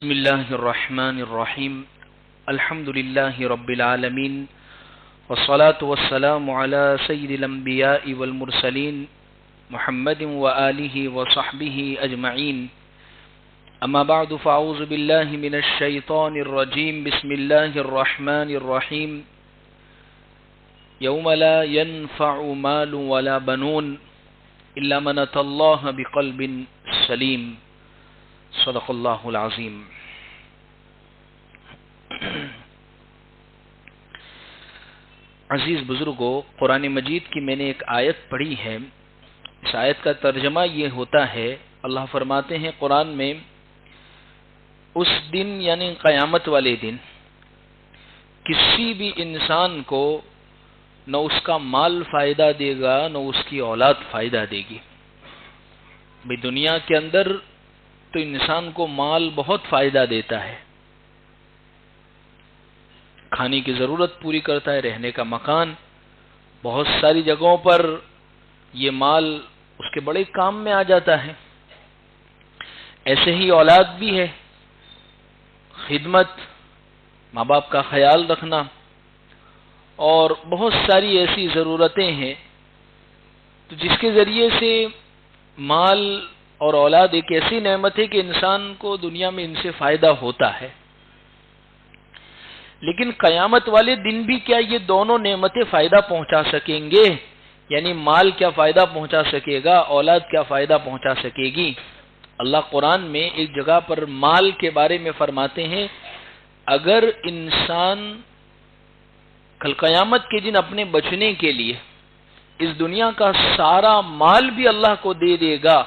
بسم الله الرحمن الرحيم الحمد لله رب العالمين والصلاة والسلام على سيد الأنبياء والمرسلين محمد وآله وصحبه أجمعين أما بعد فأعوذ بالله من الشيطان الرجيم بسم الله الرحمن الرحيم يوم لا ينفع مال ولا بنون إلا من أتى الله بقلب سليم صدق اللہ العظیم۔ عزیز بزرگوں، قرآن مجید کی میں نے ایک آیت پڑھی ہے۔ اس آیت کا ترجمہ یہ ہوتا ہے، اللہ فرماتے ہیں قرآن میں، اس دن یعنی قیامت والے دن کسی بھی انسان کو نہ اس کا مال فائدہ دے گا نہ اس کی اولاد فائدہ دے گی۔ بھئی دنیا کے اندر تو انسان کو مال بہت فائدہ دیتا ہے، کھانے کی ضرورت پوری کرتا ہے، رہنے کا مکان، بہت ساری جگہوں پر یہ مال اس کے بڑے کام میں آ جاتا ہے۔ ایسے ہی اولاد بھی ہے، خدمت، ماں باپ کا خیال رکھنا اور بہت ساری ایسی ضرورتیں ہیں تو جس کے ذریعے سے مال اور اولاد ایک ایسی نعمت ہے کہ انسان کو دنیا میں ان سے فائدہ ہوتا ہے، لیکن قیامت والے دن بھی کیا یہ دونوں نعمتیں فائدہ پہنچا سکیں گے؟ یعنی مال کیا فائدہ پہنچا سکے گا، اولاد کیا فائدہ پہنچا سکے گی؟ اللہ قرآن میں ایک جگہ پر مال کے بارے میں فرماتے ہیں، اگر انسان کل قیامت کے دن اپنے بچنے کے لیے اس دنیا کا سارا مال بھی اللہ کو دے دے گا،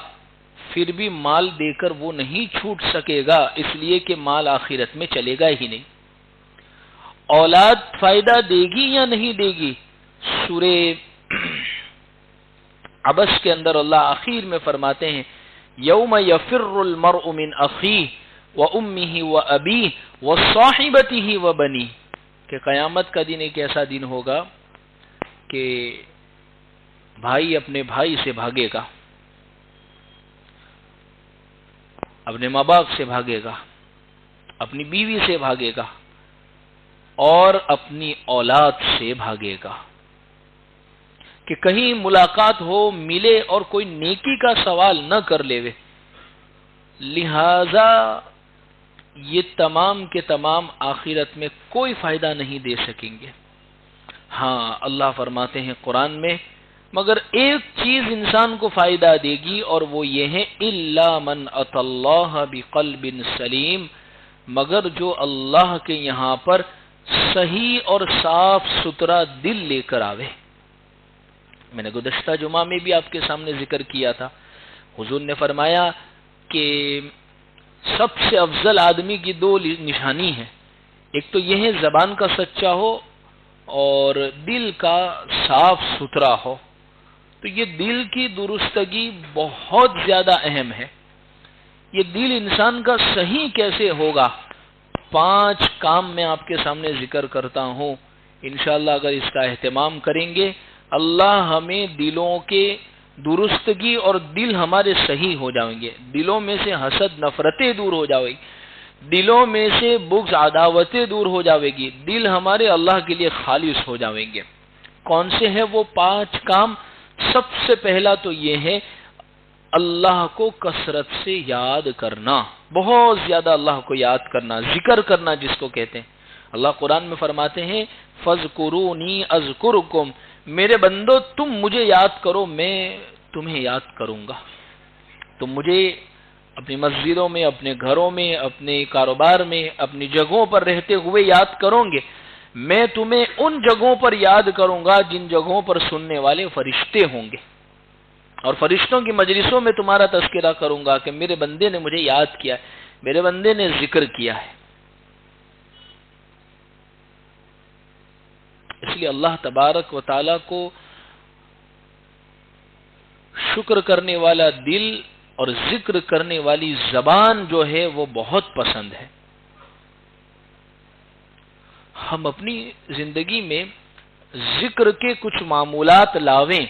پھر بھی مال دے کر وہ نہیں چھوٹ سکے گا، اس لیے کہ مال آخرت میں چلے گا ہی نہیں۔ اولاد فائدہ دے گی یا نہیں دے گی؟ سورہ عبس کے اندر اللہ آخر میں فرماتے ہیں، یوم یفر المرء من اخیہ وامہ وابیہ وصاحبتہ وبنیہ، کہ قیامت کا دن ایک ایسا دن ہوگا کہ بھائی اپنے بھائی سے بھاگے گا، اپنے ماں باپ سے بھاگے گا، اپنی بیوی سے بھاگے گا اور اپنی اولاد سے بھاگے گا، کہ کہیں ملاقات ہو، ملے اور کوئی نیکی کا سوال نہ کر لے وے۔ لہذا یہ تمام کے تمام آخرت میں کوئی فائدہ نہیں دے سکیں گے۔ ہاں اللہ فرماتے ہیں قرآن میں، مگر ایک چیز انسان کو فائدہ دے گی اور وہ یہ ہے اِلَّا مَنْ أَتَى اللَّهَ بِقَلْبٍ سَلِيمٍ، مگر جو اللہ کے یہاں پر صحیح اور صاف ستھرا دل لے کر آوے۔ میں نے گزشتہ جمعہ میں بھی آپ کے سامنے ذکر کیا تھا، حضور نے فرمایا کہ سب سے افضل آدمی کی دو نشانی ہیں، ایک تو یہ ہے زبان کا سچا ہو اور دل کا صاف ستھرا ہو۔ تو یہ دل کی درستگی بہت زیادہ اہم ہے۔ یہ دل انسان کا صحیح کیسے ہوگا؟ 5 کام میں آپ کے سامنے ذکر کرتا ہوں، انشاءاللہ اگر اس کا اہتمام کریں گے اللہ ہمیں دلوں کے درستگی اور دل ہمارے صحیح ہو جائیں گے، دلوں میں سے حسد نفرتیں دور ہو جائیں گی، دلوں میں سے بغض عداوتیں دور ہو جائے گی، دل ہمارے اللہ کے لیے خالص ہو جائیں گے۔ کون سے ہیں وہ 5 کام؟ سب سے پہلا تو یہ ہے اللہ کو کثرت سے یاد کرنا، بہت زیادہ اللہ کو یاد کرنا، ذکر کرنا جس کو کہتے ہیں۔ اللہ قرآن میں فرماتے ہیں فَاذْكُرُونِي أَذْكُرْكُمْ، میرے بندو تم مجھے یاد کرو میں تمہیں یاد کروں گا۔ تم مجھے اپنی مسجدوں میں، اپنے گھروں میں، اپنے کاروبار میں، اپنی جگہوں پر رہتے ہوئے یاد کرو گے، میں تمہیں ان جگہوں پر یاد کروں گا جن جگہوں پر سننے والے فرشتے ہوں گے، اور فرشتوں کی مجلسوں میں تمہارا تذکرہ کروں گا کہ میرے بندے نے مجھے یاد کیا ہے، میرے بندے نے ذکر کیا ہے۔ اس لیے اللہ تبارک و تعالی کو شکر کرنے والا دل اور ذکر کرنے والی زبان جو ہے وہ بہت پسند ہے۔ ہم اپنی زندگی میں ذکر کے کچھ معمولات لاویں،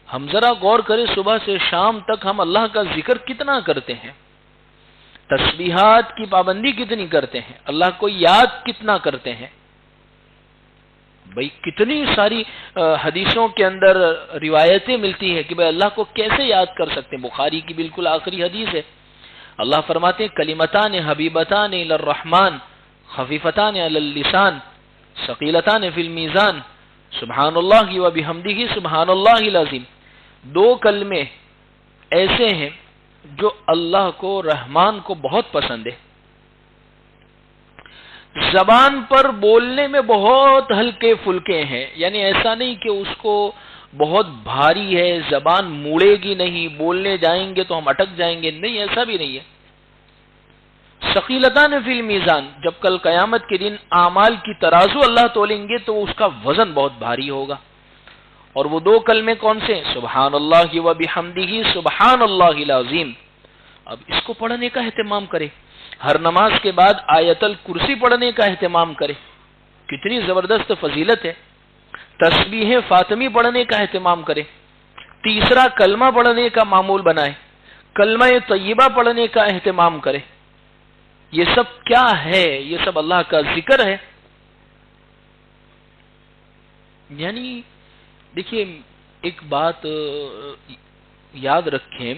ہم ذرا غور کریں صبح سے شام تک ہم اللہ کا ذکر کتنا کرتے ہیں؟ تسبیحات کی پابندی کتنی کرتے ہیں، اللہ کو یاد کتنا کرتے ہیں. بھئی کتنی ساری حدیثوں کے اندر روایتیں ملتی ہیں کہ بھئی اللہ کو کیسے یاد کر سکتے ہیں. بخاری کی بالکل آخری حدیث ہے، اللہ فرماتے ہیں کلمتان حبیبتان الی الرحمن خفیفتان علی اللسان ثقیلتان فی المیزان سبحان اللہ و بحمدہ سبحان اللہ العظیم. دو کلمے ایسے ہیں جو اللہ کو، رحمان کو بہت پسند ہے، زبان پر بولنے میں بہت ہلکے پھلکے ہیں، یعنی ایسا نہیں کہ اس کو بہت بھاری ہے، زبان موڑے گی نہیں، بولنے جائیں گے تو ہم اٹک جائیں گے، نہیں ایسا بھی نہیں ہے. ثقیلتان فی المیزان، جب کل قیامت کے دن اعمال کی ترازو اللہ تولیں گے تو اس کا وزن بہت بھاری ہوگا. اور وہ دو کلمے کون سے ہیں؟ سبحان اللہ و بحمدہ سبحان اللہ العظیم. اب اس کو پڑھنے کا اہتمام کرے، ہر نماز کے بعد آیت الکرسی پڑھنے کا اہتمام کرے، کتنی زبردست فضیلت ہے. تسبیح فاطمی پڑھنے کا اہتمام کرے، تیسرا کلمہ پڑھنے کا معمول بنائے، کلمہ طیبہ پڑھنے کا اہتمام کرے. یہ سب کیا ہے؟ یہ سب اللہ کا ذکر ہے. یعنی دیکھیے ایک بات یاد رکھیں،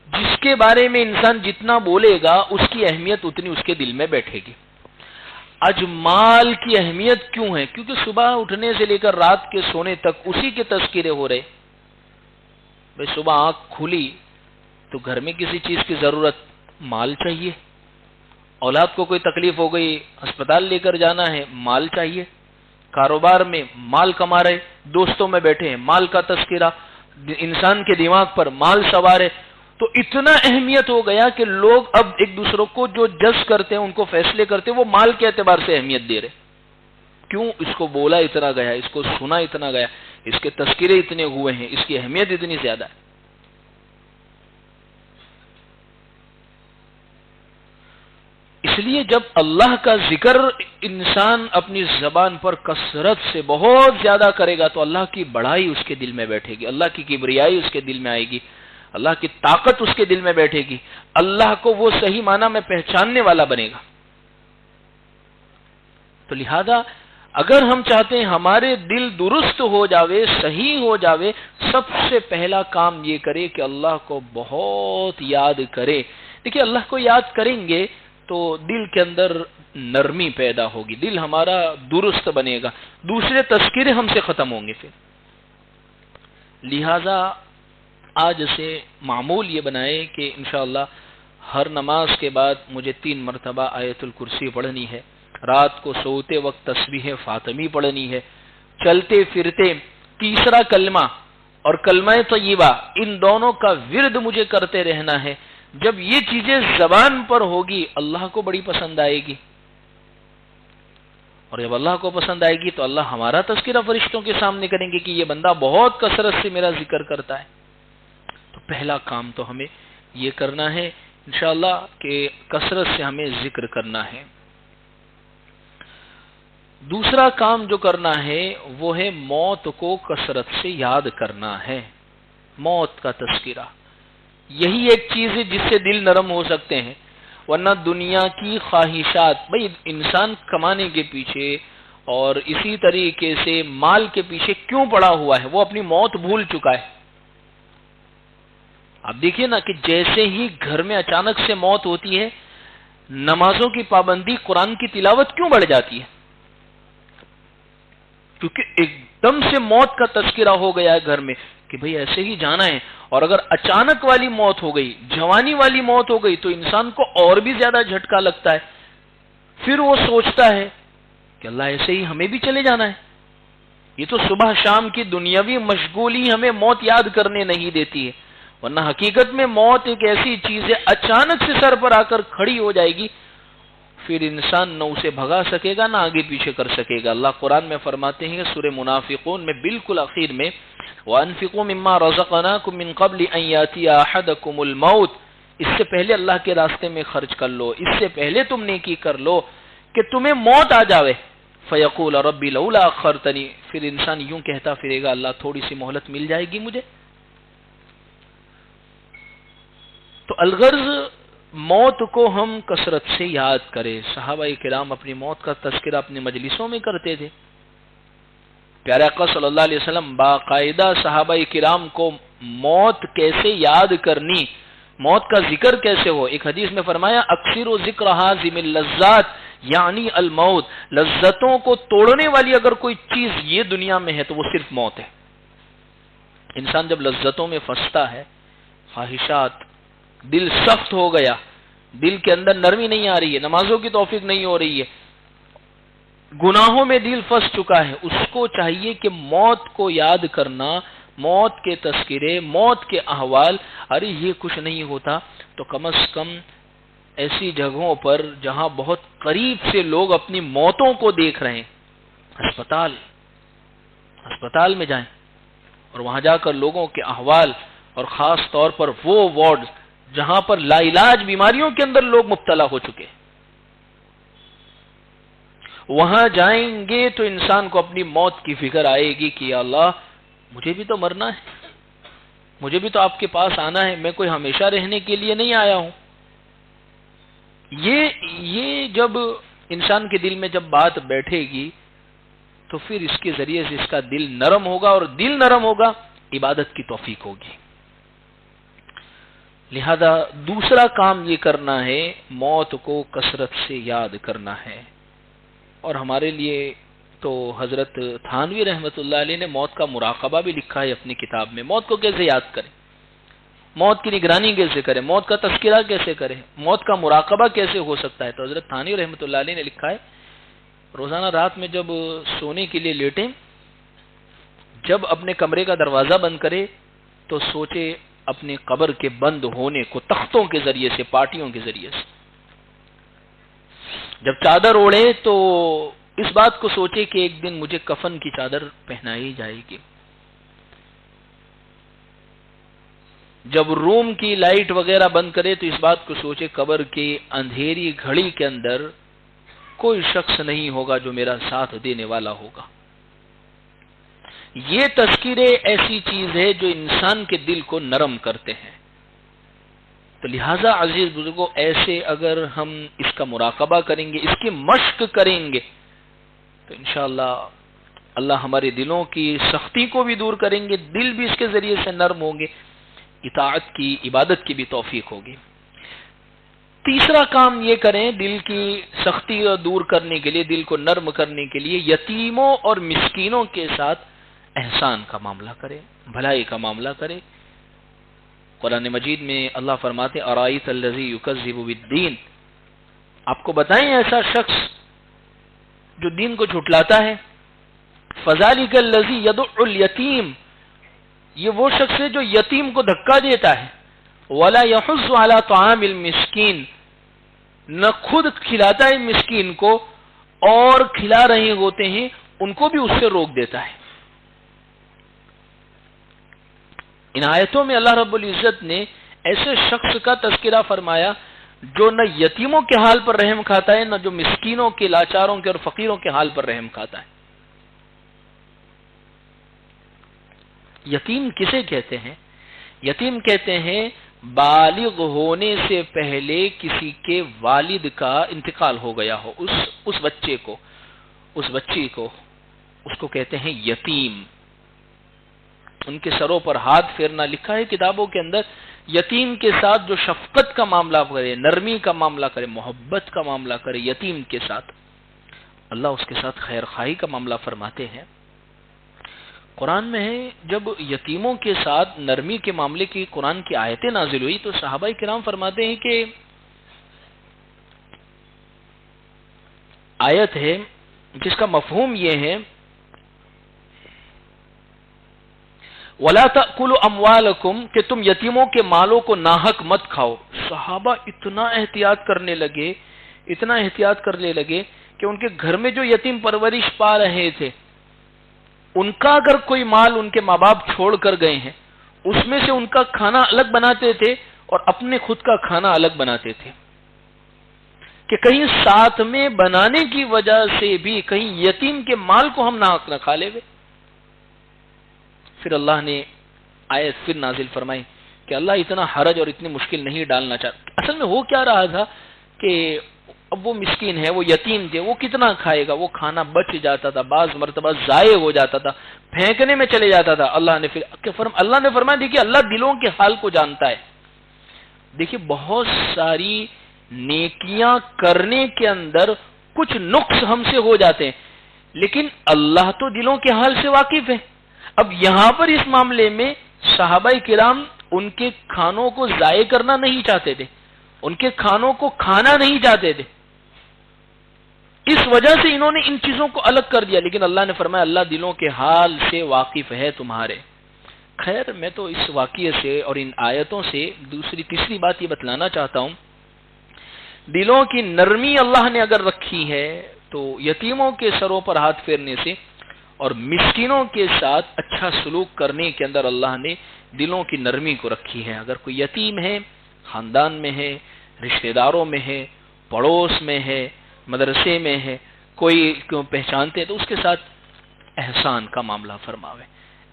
جس کے بارے میں انسان جتنا بولے گا اس کی اہمیت اتنی اس کے دل میں بیٹھے گی. آج مال کی اہمیت کیوں ہے؟ کیونکہ صبح اٹھنے سے لے کر رات کے سونے تک اسی کے تذکرے ہو رہے. بھئی صبح آنکھ کھلی تو گھر میں کسی چیز کی ضرورت، مال چاہیے. اولاد کو کوئی تکلیف ہو گئی، ہسپتال لے کر جانا ہے، مال چاہیے. کاروبار میں مال کما رہے، دوستوں میں بیٹھے ہیں، مال کا تذکرہ، انسان کے دماغ پر مال سوار ہے. تو اتنا اہمیت ہو گیا کہ لوگ اب ایک دوسروں کو جو جج کرتے ہیں، ان کو فیصلے کرتے ہیں، وہ مال کے اعتبار سے اہمیت دے رہے. کیوں؟ اس کو بولا اتنا گیا، اس کو سنا اتنا گیا، اس کے تذکرے اتنے ہوئے ہیں، اس کی اہمیت اتنی زیادہ ہے. اس لیے جب اللہ کا ذکر انسان اپنی زبان پر کثرت سے بہت زیادہ کرے گا تو اللہ کی بڑائی اس کے دل میں بیٹھے گی، اللہ کی کبریائی اس کے دل میں آئے گی، اللہ کی طاقت اس کے دل میں بیٹھے گی، اللہ کو وہ صحیح معنی میں پہچاننے والا بنے گا. تو لہذا اگر ہم چاہتے ہیں ہمارے دل درست ہو جاوے، صحیح ہو جاوے، سب سے پہلا کام یہ کرے کہ اللہ کو بہت یاد کرے. دیکھیے اللہ کو یاد کریں گے تو دل کے اندر نرمی پیدا ہوگی، دل ہمارا درست بنے گا، دوسرے تذکرے ہم سے ختم ہوں گے. پھر لہذا آج سے معمول یہ بنائے کہ انشاءاللہ ہر نماز کے بعد مجھے 3 مرتبہ آیت الکرسی پڑھنی ہے، رات کو سوتے وقت تسبیح فاطمی پڑھنی ہے، چلتے پھرتے تیسرا کلمہ اور کلمہ طیبہ، ان دونوں کا ورد مجھے کرتے رہنا ہے. جب یہ چیزیں زبان پر ہوگی اللہ کو بڑی پسند آئے گی، اور جب اللہ کو پسند آئے گی تو اللہ ہمارا تذکرہ فرشتوں کے سامنے کریں گے کہ یہ بندہ بہت کثرت سے میرا ذکر کرتا ہے. تو پہلا کام تو ہمیں یہ کرنا ہے انشاءاللہ کہ کثرت سے ہمیں ذکر کرنا ہے. دوسرا کام جو کرنا ہے وہ ہے موت کو کثرت سے یاد کرنا ہے، موت کا تذکرہ. یہی ایک چیز ہے جس سے دل نرم ہو سکتے ہیں، ورنہ دنیا کی خواہشات، بھئی انسان کمانے کے پیچھے اور اسی طریقے سے مال کے پیچھے کیوں پڑا ہوا ہے؟ وہ اپنی موت بھول چکا ہے. اب دیکھیے نا کہ جیسے ہی گھر میں اچانک سے موت ہوتی ہے، نمازوں کی پابندی، قرآن کی تلاوت کیوں بڑھ جاتی ہے؟ کیونکہ ایک دم سے موت کا تذکرہ ہو گیا ہے گھر میں کہ بھئی ایسے ہی جانا ہے. اور اگر اچانک والی موت ہو گئی، جوانی والی موت ہو گئی تو انسان کو اور بھی زیادہ جھٹکا لگتا ہے. پھر وہ سوچتا ہے کہ اللہ ایسے ہی ہمیں بھی چلے جانا ہے. یہ تو صبح شام کی دنیاوی مشغولی ہمیں موت یاد کرنے نہیں دیتی ہے، ورنہ حقیقت میں موت ایک ایسی چیز ہے اچانک سے سر پر آ کر کھڑی ہو جائے گی، پھر انسان نہ اسے بھگا سکے گا نہ آگے پیچھے کر سکے گا. اللہ قرآن میں فرماتے ہیں سورہ منافقون میں بالکل آخر میں وَأَنفِقُوا مِمَّا رَزَقْنَاكُم مِّن قَبْلِ أَن يَأْتِيَ أَحَدَكُمُ الْمَوْتُ، اس سے پہلے اللہ کے راستے میں خرچ کر لو، اس سے پہلے تم نیکی کر لو کہ تمہیں موت آ جاوے. فَيَقُولَ رَبِّ لَوْلَا أَخَّرْتَنِي، پھر انسان یوں کہتا پھرے گا اللہ تھوڑی سی مہلت مل جائے گی مجھے. تو الغرض موت کو ہم کثرت سے یاد کریں. صحابہ کرام اپنی موت کا تذکرہ اپنی مجلسوں میں کرتے تھے. پیارے آقا صلی اللہ علیہ وسلم باقاعدہ صحابہ کرام کو موت کیسے یاد کرنی، موت کا ذکر کیسے ہو، ایک حدیث میں فرمایا اکثر و ذکر حازم اللذات یعنی الموت، لذتوں کو توڑنے والی اگر کوئی چیز یہ دنیا میں ہے تو وہ صرف موت ہے. انسان جب لذتوں میں پھنستا ہے، خواہشات، دل سخت ہو گیا، دل کے اندر نرمی نہیں آ رہی ہے، نمازوں کی توفیق نہیں ہو رہی ہے، گناہوں میں دل پھنس چکا ہے، اس کو چاہیے کہ موت کو یاد کرنا، موت کے تذکرے، موت کے احوال. ارے یہ کچھ نہیں ہوتا تو کم از کم ایسی جگہوں پر جہاں بہت قریب سے لوگ اپنی موتوں کو دیکھ رہے ہیں، ہسپتال میں جائیں اور وہاں جا کر لوگوں کے احوال، اور خاص طور پر وہ وارڈ جہاں پر لا علاج بیماریوں کے اندر لوگ مبتلا ہو چکے، وہاں جائیں گے تو انسان کو اپنی موت کی فکر آئے گی کہ یا اللہ مجھے بھی تو مرنا ہے، مجھے بھی تو آپ کے پاس آنا ہے، میں کوئی ہمیشہ رہنے کے لیے نہیں آیا ہوں. یہ جب انسان کے دل میں جب بات بیٹھے گی تو پھر اس کے ذریعے سے اس کا دل نرم ہوگا، اور دل نرم ہوگا عبادت کی توفیق ہوگی. لہذا دوسرا کام یہ کرنا ہے، موت کو کثرت سے یاد کرنا ہے. اور ہمارے لیے تو حضرت تھانوی رحمۃ اللہ علیہ نے موت کا مراقبہ بھی لکھا ہے اپنی کتاب میں. موت کو کیسے یاد کریں، موت کی نگرانی کیسے کریں، موت کا تذکرہ کیسے کریں، موت کا مراقبہ کیسے ہو سکتا ہے. تو حضرت تھانوی رحمۃ اللہ علیہ نے لکھا ہے روزانہ رات میں جب سونے کے لیے لیٹیں، جب اپنے کمرے کا دروازہ بند کرے تو سوچے اپنے قبر کے بند ہونے کو تختوں کے ذریعے سے، پاٹیوں کے ذریعے سے. جب چادر اوڑھے تو اس بات کو سوچے کہ ایک دن مجھے کفن کی چادر پہنائی جائے گی. جب روم کی لائٹ وغیرہ بند کرے تو اس بات کو سوچے قبر کی اندھیری گھڑی کے اندر کوئی شخص نہیں ہوگا جو میرا ساتھ دینے والا ہوگا. یہ تذکرے ایسی چیز ہے جو انسان کے دل کو نرم کرتے ہیں. تو لہذا عزیز بزرگوں، ایسے اگر ہم اس کا مراقبہ کریں گے، اس کی مشق کریں گے تو انشاءاللہ اللہ ہمارے دلوں کی سختی کو بھی دور کریں گے، دل بھی اس کے ذریعے سے نرم ہوں گے، اطاعت کی، عبادت کی بھی توفیق ہوگی. تیسرا کام یہ کریں دل کی سختی دور کرنے کے لیے، دل کو نرم کرنے کے لیے، یتیموں اور مسکینوں کے ساتھ احسان کا معاملہ کریں، بھلائی کا معاملہ کریں. قرآن مجید میں اللہ فرماتے ارائیت الذی یکذب بالدین، آپ کو بتائیں ایسا شخص جو دین کو جھٹلاتا ہے. فذلک الذی یدع الیتیم، یہ وہ شخص ہے جو یتیم کو دھکا دیتا ہے. ولا یحض علی طعام المسکین، نہ خود کھلاتا ہے مسکین کو اور کھلا رہے ہوتے ہیں ان کو بھی اس سے روک دیتا ہے. ان آیتوں میں اللہ رب العزت نے ایسے شخص کا تذکرہ فرمایا جو نہ یتیموں کے حال پر رحم کھاتا ہے، نہ جو مسکینوں کے، لاچاروں کے اور فقیروں کے حال پر رحم کھاتا ہے. یتیم کسے کہتے ہیں؟ یتیم کہتے ہیں بالغ ہونے سے پہلے کسی کے والد کا انتقال ہو گیا ہو، اس بچے کو، اس بچی کو، اس کو کہتے ہیں یتیم. ان کے سروں پر ہاتھ پھیرنا، لکھا ہے کتابوں کے اندر، یتیم کے ساتھ جو شفقت کا معاملہ کرے، نرمی کا معاملہ کرے، محبت کا معاملہ کرے یتیم کے ساتھ، اللہ اس کے ساتھ خیر خواہی کا معاملہ فرماتے ہیں. قرآن میں ہے جب یتیموں کے ساتھ نرمی کے معاملے کی قرآن کی آیتیں نازل ہوئی تو صحابہ کرام فرماتے ہیں کہ آیت ہے جس کا مفہوم یہ ہے وَلَا تَأْكُلُوا أَمْوَالَكُمْ، کہ تم یتیموں کے مالوں کو ناحق مت کھاؤ. صحابہ اتنا احتیاط کرنے لگے کہ ان کے گھر میں جو یتیم پرورش پا رہے تھے ان کا اگر کوئی مال ان کے ماں باپ چھوڑ کر گئے ہیں اس میں سے ان کا کھانا الگ بناتے تھے اور اپنے خود کا کھانا الگ بناتے تھے کہ کہیں ساتھ میں بنانے کی وجہ سے بھی کہیں یتیم کے مال کو ہم ناحق نہ کھا لے. پھر اللہ نے آیت پھر نازل فرمائی کہ اللہ اتنا حرج اور اتنی مشکل نہیں ڈالنا چاہتا. اصل میں ہو کیا رہا تھا کہ اب وہ مسکین ہے، وہ یتیم تھے، وہ کتنا کھائے گا، وہ کھانا بچ جاتا تھا، بعض مرتبہ ضائع ہو جاتا تھا، پھینکنے میں چلے جاتا تھا. اللہ نے فرمایا دیکھیے اللہ دلوں کے حال کو جانتا ہے. دیکھیے بہت ساری نیکیاں کرنے کے اندر کچھ نقص ہم سے ہو جاتے ہیں، لیکن اللہ تو دلوں کے حال سے واقف ہے. اب یہاں پر اس معاملے میں صحابہ کرام ان کے کھانوں کو ضائع کرنا نہیں چاہتے تھے، ان کے کھانوں کو کھانا نہیں چاہتے تھے، اس وجہ سے انہوں نے ان چیزوں کو الگ کر دیا. لیکن اللہ نے فرمایا اللہ دلوں کے حال سے واقف ہے تمہارے. خیر میں تو اس واقعے سے اور ان آیتوں سے تیسری بات یہ بتلانا چاہتا ہوں، دلوں کی نرمی اللہ نے اگر رکھی ہے تو یتیموں کے سروں پر ہاتھ پھیرنے سے اور مسکینوں کے ساتھ اچھا سلوک کرنے کے اندر اللہ نے دلوں کی نرمی کو رکھی ہے. اگر کوئی یتیم ہے، خاندان میں ہے، رشتہ داروں میں ہے، پڑوس میں ہے، مدرسے میں ہے، کوئی کیوں پہچانتے تو اس کے ساتھ احسان کا معاملہ فرماوے،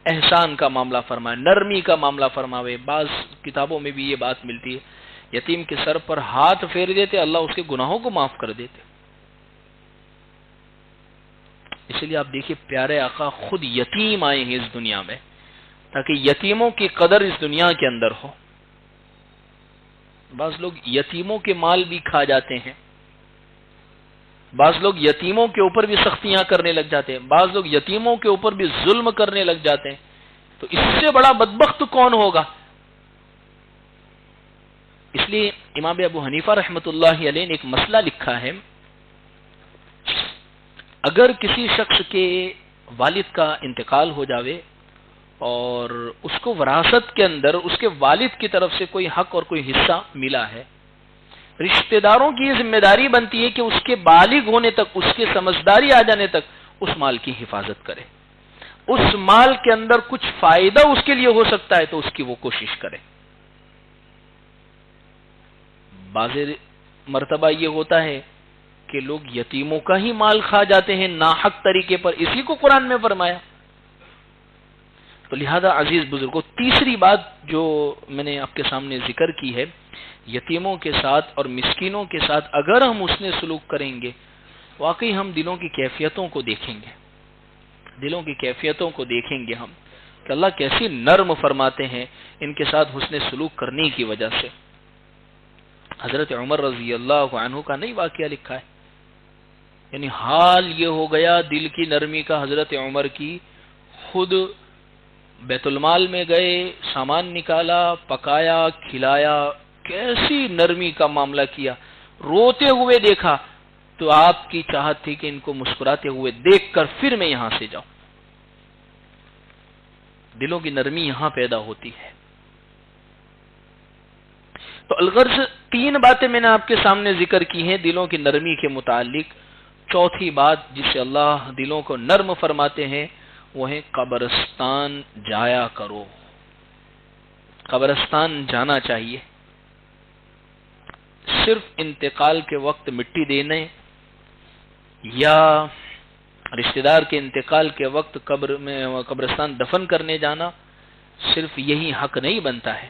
احسان کا معاملہ فرمائے، نرمی کا معاملہ فرماوے. بعض کتابوں میں بھی یہ بات ملتی ہے یتیم کے سر پر ہاتھ پھیر دیتے اللہ اس کے گناہوں کو معاف کر دیتے. اس لیے آپ دیکھیے پیارے آقا خود یتیم آئے ہیں اس دنیا میں تاکہ یتیموں کی قدر اس دنیا کے اندر ہو. بعض لوگ یتیموں کے مال بھی کھا جاتے ہیں، بعض لوگ یتیموں کے اوپر بھی سختیاں کرنے لگ جاتے ہیں، بعض لوگ یتیموں کے اوپر بھی ظلم کرنے لگ جاتے ہیں. تو اس سے بڑا بدبخت کون ہوگا؟ اس لیے امام ابو حنیفہ رحمۃ اللہ علیہ نے ایک مسئلہ لکھا ہے، اگر کسی شخص کے والد کا انتقال ہو جاوے اور اس کو وراثت کے اندر اس کے والد کی طرف سے کوئی حق اور کوئی حصہ ملا ہے، رشتہ داروں کی یہ ذمہ داری بنتی ہے کہ اس کے بالغ ہونے تک، اس کے سمجھداری آ جانے تک اس مال کی حفاظت کرے. اس مال کے اندر کچھ فائدہ اس کے لیے ہو سکتا ہے تو اس کی وہ کوشش کرے. بعض مرتبہ یہ ہوتا ہے کہ لوگ یتیموں کا ہی مال کھا جاتے ہیں ناحق طریقے پر، اسی کو قرآن میں فرمایا. تو لہذا عزیز بزرگوں، تیسری بات جو میں نے آپ کے سامنے ذکر کی ہے، یتیموں کے ساتھ اور مسکینوں کے ساتھ اگر ہم حسن سلوک کریں گے، واقعی ہم دلوں کی کیفیتوں کو دیکھیں گے، دلوں کی کیفیتوں کو دیکھیں گے ہم کہ اللہ کیسی نرم فرماتے ہیں ان کے ساتھ حسن سلوک کرنے کی وجہ سے. حضرت عمر رضی اللہ عنہ کا نہیں واقعہ لکھا ہے، یعنی حال یہ ہو گیا دل کی نرمی کا حضرت عمر کی، خود بیت المال میں گئے، سامان نکالا، پکایا، کھلایا، کیسی نرمی کا معاملہ کیا. روتے ہوئے دیکھا تو آپ کی چاہت تھی کہ ان کو مسکراتے ہوئے دیکھ کر پھر میں یہاں سے جاؤں. دلوں کی نرمی یہاں پیدا ہوتی ہے. تو الغرض 3 باتیں میں نے آپ کے سامنے ذکر کی ہیں دلوں کی نرمی کے متعلق. چوتھی بات جس سے اللہ دلوں کو نرم فرماتے ہیں وہ ہے قبرستان جایا کرو. قبرستان جانا چاہیے. صرف انتقال کے وقت مٹی دینے یا رشتہ دار کے انتقال کے وقت قبرستان دفن کرنے جانا صرف یہی حق نہیں بنتا ہے.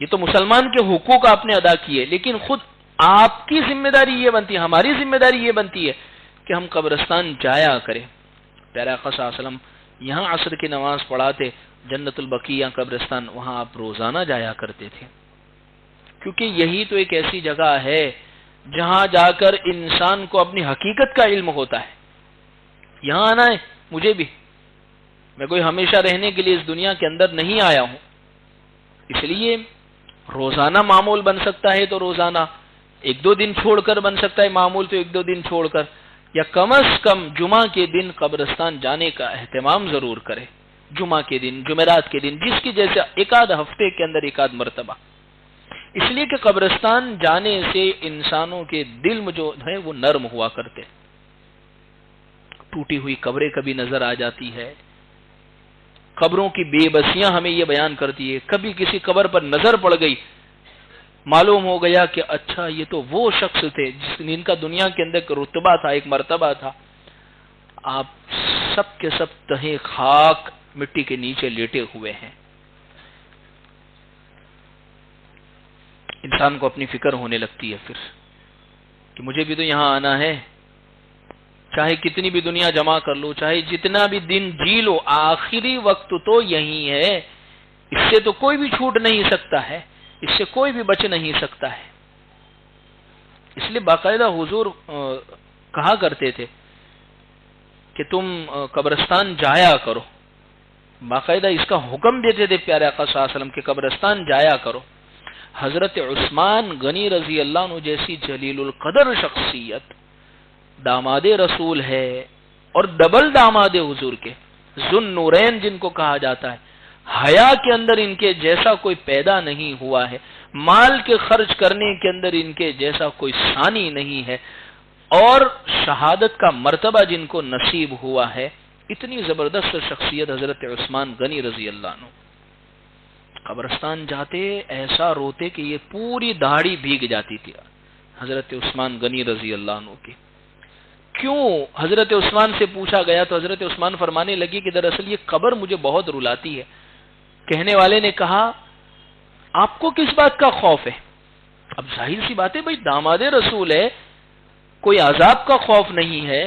یہ تو مسلمان کے حقوق آپ نے ادا کیے، لیکن خود آپ کی ذمہ داری یہ بنتی ہے، ہماری ذمہ داری یہ بنتی ہے کہ ہم قبرستان جایا کریں. پیارے آقا صلی اللہ علیہ وسلم یہاں عصر کی نماز پڑھاتے، جنت البقیع قبرستان، وہاں آپ روزانہ جایا کرتے تھے، کیونکہ یہی تو ایک ایسی جگہ ہے جہاں جا کر انسان کو اپنی حقیقت کا علم ہوتا ہے. یہاں آنا ہے مجھے بھی، میں کوئی ہمیشہ رہنے کے لیے اس دنیا کے اندر نہیں آیا ہوں، اس لیے روزانہ معمول بن سکتا ہے تو روزانہ، 1-2 دن چھوڑ کر بن سکتا ہے معمول تو 1-2 دن چھوڑ کر، یا کم از کم جمعہ کے دن قبرستان جانے کا اہتمام ضرور کرے. جمعہ کے دن، جمعرات کے دن، جس کی جیسے 1-8 ہفتے کے اندر 1-8 مرتبہ. اس لیے کہ قبرستان جانے سے انسانوں کے دل میں جو ہے وہ نرم ہوا کرتے. ٹوٹی ہوئی قبریں کبھی نظر آ جاتی ہے، قبروں کی بے بسیاں ہمیں یہ بیان کرتی ہے. کبھی کسی قبر پر نظر پڑ گئی، معلوم ہو گیا کہ اچھا یہ تو وہ شخص تھے جن کا دنیا کے اندر ایک رتبہ تھا، ایک مرتبہ تھا. آپ سب کے سب تہے خاک مٹی کے نیچے لیٹے ہوئے ہیں. انسان کو اپنی فکر ہونے لگتی ہے پھر کہ مجھے بھی تو یہاں آنا ہے، چاہے کتنی بھی دنیا جمع کر لو، چاہے جتنا بھی دن جی لو، آخری وقت تو یہی ہے، اس سے تو کوئی بھی چھوٹ نہیں سکتا ہے، اس سے کوئی بھی بچ نہیں سکتا ہے۔ اس لیے باقاعدہ حضور کہا کرتے تھے کہ تم قبرستان جایا کرو، باقاعدہ اس کا حکم دیتے تھے پیارے آقا صلی اللہ علیہ وسلم کہ قبرستان جایا کرو۔ حضرت عثمان غنی رضی اللہ عنہ جیسی جلیل القدر شخصیت، داماد رسول ہے اور ڈبل داماد حضور کے، ذو النورین جن کو کہا جاتا ہے، حیا کے اندر ان کے جیسا کوئی پیدا نہیں ہوا ہے، مال کے خرچ کرنے کے اندر ان کے جیسا کوئی ثانی نہیں ہے، اور شہادت کا مرتبہ جن کو نصیب ہوا ہے، اتنی زبردست شخصیت حضرت عثمان غنی رضی اللہ عنہ۔ قبرستان جاتے ایسا روتے کہ یہ پوری داڑھی بھیگ جاتی تھی حضرت عثمان غنی رضی اللہ عنہ کی۔ کیوں حضرت عثمان سے پوچھا گیا تو حضرت عثمان فرمانے لگی کہ دراصل یہ قبر مجھے بہت رلاتی ہے۔ کہنے والے نے کہا آپ کو کس بات کا خوف ہے؟ اب ظاہر سی بات ہے بھائی داماد رسول ہے، کوئی عذاب کا خوف نہیں ہے،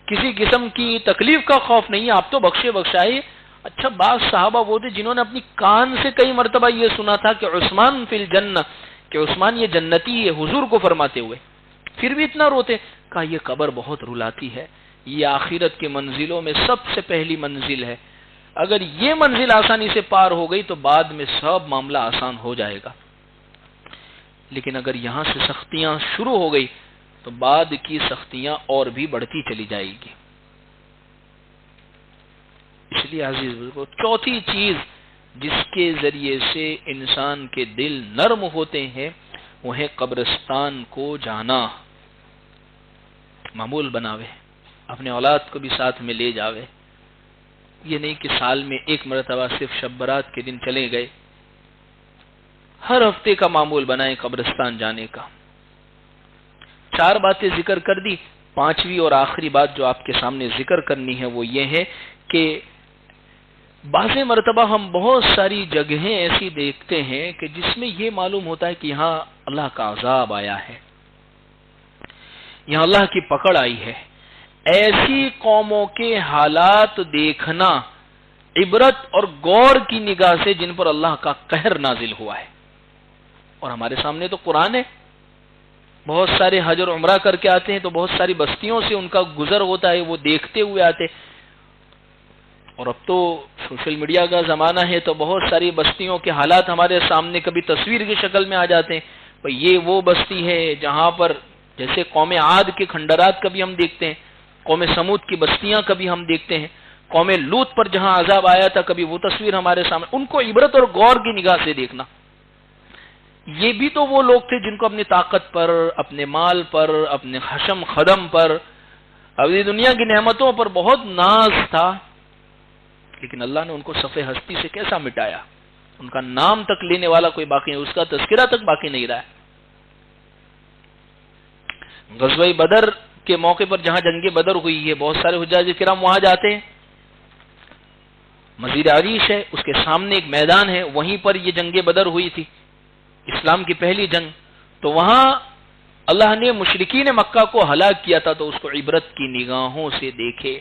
کسی قسم کی تکلیف کا خوف نہیں ہے، آپ تو بخشے بخشائے۔ اچھا بعض صحابہ وہ تھے جنہوں نے اپنی کان سے کئی مرتبہ یہ سنا تھا کہ عثمان فی الجنہ، کہ عثمان یہ جنتی ہے، حضور کو فرماتے ہوئے، پھر بھی اتنا روتے۔ کہا یہ قبر بہت رلاتی ہے، یہ آخرت کی منزلوں میں سب سے پہلی منزل ہے، اگر یہ منزل آسانی سے پار ہو گئی تو بعد میں سب معاملہ آسان ہو جائے گا، لیکن اگر یہاں سے سختیاں شروع ہو گئی تو بعد کی سختیاں اور بھی بڑھتی چلی جائے گی۔ اس لیے عزیز بزرگوں، چوتھی چیز جس کے ذریعے سے انسان کے دل نرم ہوتے ہیں وہ ہے قبرستان کو جانا۔ معمول بناوے، اپنے اولاد کو بھی ساتھ میں لے جاوے، یہ نہیں کہ سال میں ایک مرتبہ صرف شب برات کے دن چلے گئے، ہر ہفتے کا معمول بنائیں قبرستان جانے کا۔ 4 باتیں ذکر کر دی، 5ویں اور آخری بات جو آپ کے سامنے ذکر کرنی ہے وہ یہ ہے کہ بعض مرتبہ ہم بہت ساری جگہیں ایسی دیکھتے ہیں کہ جس میں یہ معلوم ہوتا ہے کہ یہاں اللہ کا عذاب آیا ہے، یہاں اللہ کی پکڑ آئی ہے۔ ایسی قوموں کے حالات دیکھنا عبرت اور غور کی نگاہ سے جن پر اللہ کا قہر نازل ہوا ہے، اور ہمارے سامنے تو قرآن ہے۔ بہت سارے حج اور عمرہ کر کے آتے ہیں تو بہت ساری بستیوں سے ان کا گزر ہوتا ہے، وہ دیکھتے ہوئے آتے، اور اب تو سوشل میڈیا کا زمانہ ہے تو بہت ساری بستیوں کے حالات ہمارے سامنے کبھی تصویر کی شکل میں آ جاتے ہیں۔ بھئی یہ وہ بستی ہے جہاں پر جیسے قوم عاد کے کھنڈرات کبھی ہم دیکھتے ہیں، قوم سمود کی بستیاں کبھی ہم دیکھتے ہیں، قوم لوط پر جہاں عذاب آیا تھا کبھی وہ تصویر ہمارے سامنے، ان کو عبرت اور غور کی نگاہ سے دیکھنا۔ یہ بھی تو وہ لوگ تھے جن کو اپنی طاقت پر، اپنے مال پر، اپنے حشم خدم پر، ابھی دنیا کی نعمتوں پر بہت ناز تھا، لیکن اللہ نے ان کو صفحہ ہستی سے کیسا مٹایا، ان کا نام تک لینے والا کوئی باقی نہیں، اس کا تذکرہ تک باقی نہیں رہا ہے۔ غزوہ بدر کے موقع پر جہاں جنگ بدر ہوئی ہے، بہت سارے حجاج کرام وہاں جاتے ہیں، مسجد عریش ہے، اس کے سامنے ایک میدان ہے، وہیں پر یہ جنگ بدر ہوئی تھی، اسلام کی پہلی جنگ، تو وہاں اللہ نے مشرکین مکہ کو ہلاک کیا تھا، تو اس کو عبرت کی نگاہوں سے دیکھے۔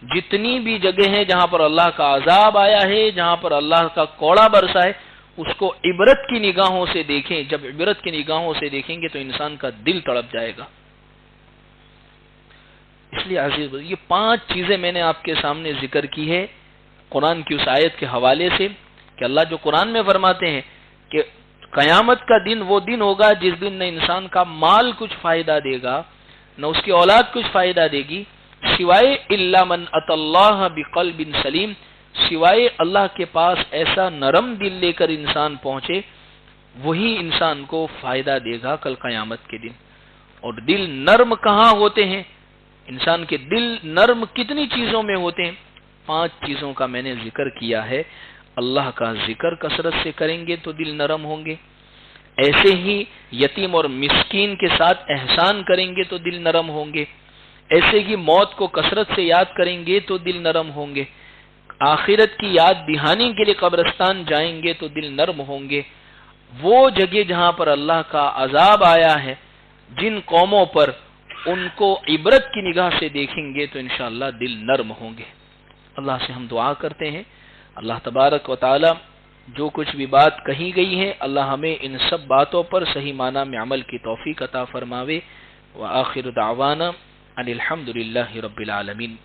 جتنی بھی جگہ ہیں جہاں پر اللہ کا عذاب آیا ہے، جہاں پر اللہ کا کوڑا برسا ہے، اس کو عبرت کی نگاہوں سے دیکھیں۔ جب عبرت کی نگاہوں سے دیکھیں گے تو انسان کا دل تڑپ جائے گا۔ اس لیے عزیز یہ 5 چیزیں میں نے آپ کے سامنے ذکر کی ہے قرآن کی اس آیت کے حوالے سے، کہ اللہ جو قرآن میں فرماتے ہیں کہ قیامت کا دن وہ دن ہوگا جس دن نہ انسان کا مال کچھ فائدہ دے گا، نہ اس کی اولاد کچھ فائدہ دے گی، سوائے الا من اتى اللہ بقلب سلیم، سوائے اللہ کے پاس ایسا نرم دل لے کر انسان پہنچے، وہی انسان کو فائدہ دے گا کل قیامت کے دن۔ اور دل نرم کہاں ہوتے ہیں؟ انسان کے دل نرم کتنی چیزوں میں ہوتے ہیں؟ 5 چیزوں کا میں نے ذکر کیا ہے۔ اللہ کا ذکر کثرت سے کریں گے تو دل نرم ہوں گے، ایسے ہی یتیم اور مسکین کے ساتھ احسان کریں گے تو دل نرم ہوں گے، ایسے ہی موت کو کثرت سے یاد کریں گے تو دل نرم ہوں گے، آخرت کی یاد دہانی کے لیے قبرستان جائیں گے تو دل نرم ہوں گے، وہ جگہ جہاں پر اللہ کا عذاب آیا ہے، جن قوموں پر ان کو عبرت کی نگاہ سے دیکھیں گے تو انشاءاللہ دل نرم ہوں گے۔ اللہ سے ہم دعا کرتے ہیں اللہ تبارک و تعالی جو کچھ بھی بات کہی گئی ہے اللہ ہمیں ان سب باتوں پر صحیح معنی میں عمل کی توفیق عطا فرماوے۔ وآخر دعوانا ان الحمد للہ رب العالمین۔